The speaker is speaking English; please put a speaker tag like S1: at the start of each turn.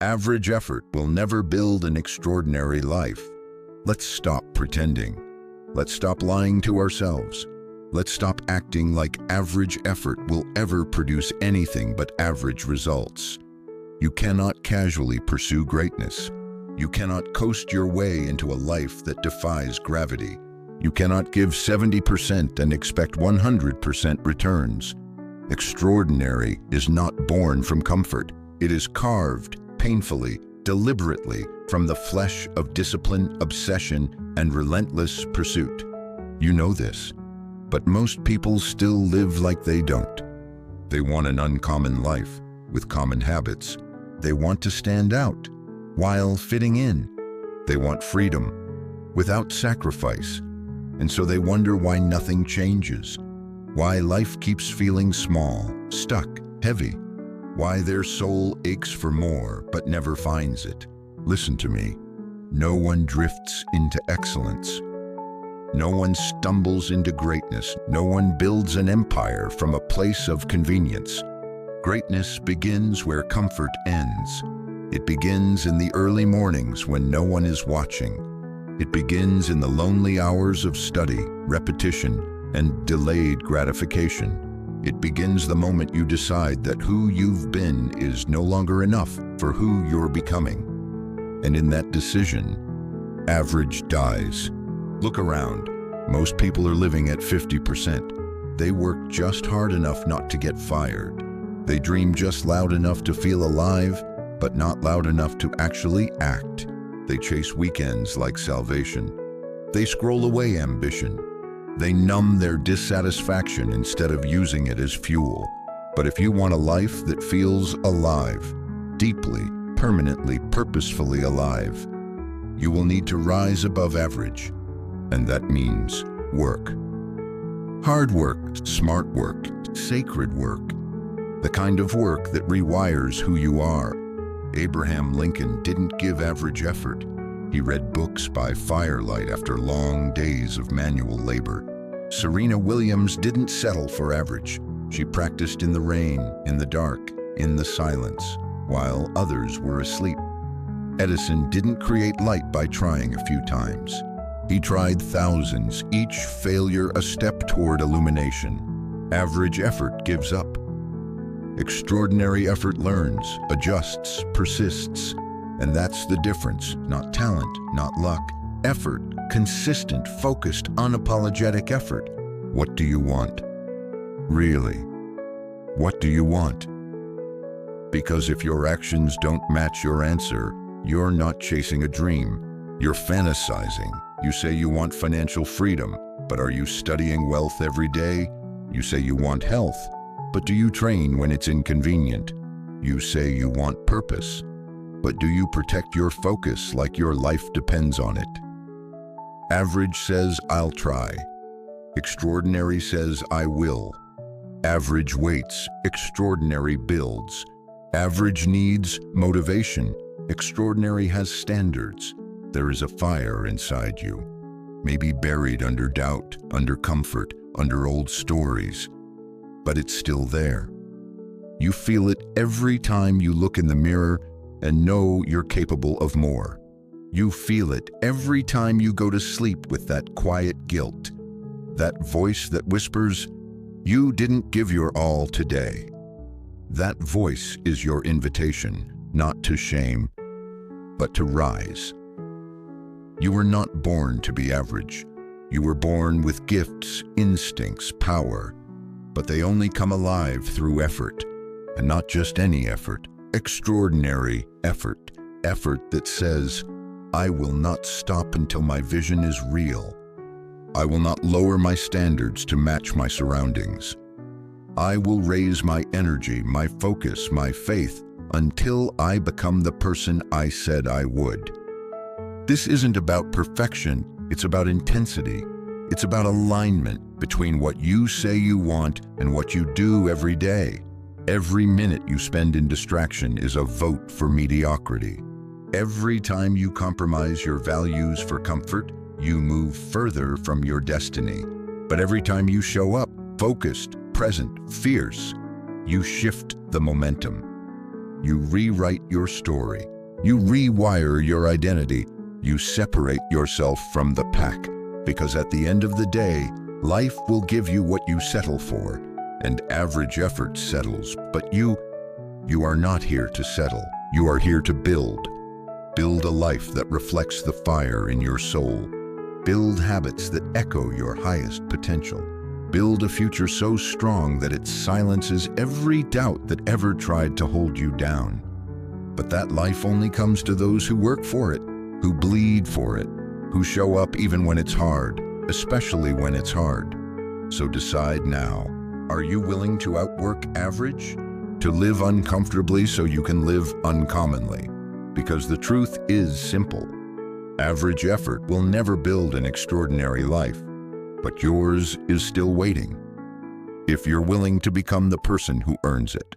S1: Average effort will never build an extraordinary life. Let's stop pretending. Let's stop lying to ourselves. Let's stop acting like average effort will ever produce anything but average results. You cannot casually pursue greatness. You cannot coast your way into a life that defies gravity. You cannot give 70% and expect 100% returns. Extraordinary is not born from comfort. It is carved painfully, deliberately, from the flesh of discipline, obsession, and relentless pursuit. You know this, but most people still live like they don't. They want an uncommon life with common habits. They want to stand out while fitting in. They want freedom without sacrifice. And so they wonder why nothing changes, why life keeps feeling small, stuck, heavy, why their soul aches for more but never finds it. Listen to me. No one drifts into excellence. No one stumbles into greatness. No one builds an empire from a place of convenience. Greatness begins where comfort ends. It begins in the early mornings when no one is watching. It begins in the lonely hours of study, repetition, and delayed gratification. It begins the moment you decide that who you've been is no longer enough for who you're becoming. And in that decision, average dies. Look around. Most people are living at 50%. They work just hard enough not to get fired. They dream just loud enough to feel alive, but not loud enough to actually act. They chase weekends like salvation. They scroll away ambition. They numb their dissatisfaction instead of using it as fuel. But if you want a life that feels alive, deeply, permanently, purposefully alive, you will need to rise above average. And that means work. Hard work, smart work, sacred work. The kind of work that rewires who you are. Abraham Lincoln didn't give average effort. He read books by firelight after long days of manual labor. Serena Williams didn't settle for average. She practiced in the rain, in the dark, in the silence, while others were asleep. Edison didn't create light by trying a few times. He tried thousands, each failure a step toward illumination. Average effort gives up. Extraordinary effort learns, adjusts, persists. And that's the difference. Not talent, not luck. Effort, consistent, focused, unapologetic effort. What do you want? Really? What do you want? Because if your actions don't match your answer, you're not chasing a dream. You're fantasizing. You say you want financial freedom, but are you studying wealth every day? You say you want health, but do you train when it's inconvenient? You say you want purpose, but do you protect your focus like your life depends on it? Average says, I'll try. Extraordinary says, I will. Average waits, extraordinary builds. Average needs motivation. Extraordinary has standards. There is a fire inside you, maybe buried under doubt, under comfort, under old stories, but it's still there. You feel it every time you look in the mirror and know you're capable of more. You feel it every time you go to sleep with that quiet guilt, that voice that whispers, you didn't give your all today. That voice is your invitation, not to shame, but to rise. You were not born to be average. You were born with gifts, instincts, power, but they only come alive through effort, and not just any effort, extraordinary effort, effort that says, I will not stop until my vision is real. I will not lower my standards to match my surroundings. I will raise my energy, my focus, my faith, until I become the person I said I would. This isn't about perfection, it's about intensity. It's about alignment between what you say you want and what you do every day. Every minute you spend in distraction is a vote for mediocrity. Every time you compromise your values for comfort, you move further from your destiny. But every time you show up, focused, present, fierce, you shift the momentum. You rewrite your story. You rewire your identity. You separate yourself from the pack. Because at the end of the day, life will give you what you settle for, and average effort settles. But you are not here to settle. You are here to build. Build a life that reflects the fire in your soul. Build habits that echo your highest potential. Build a future so strong that it silences every doubt that ever tried to hold you down. But that life only comes to those who work for it, who bleed for it, who show up even when it's hard, especially when it's hard. So decide now, are you willing to outwork average? To live uncomfortably so you can live uncommonly? Because the truth is simple. Average effort will never build an extraordinary life, but yours is still waiting, if you're willing to become the person who earns it.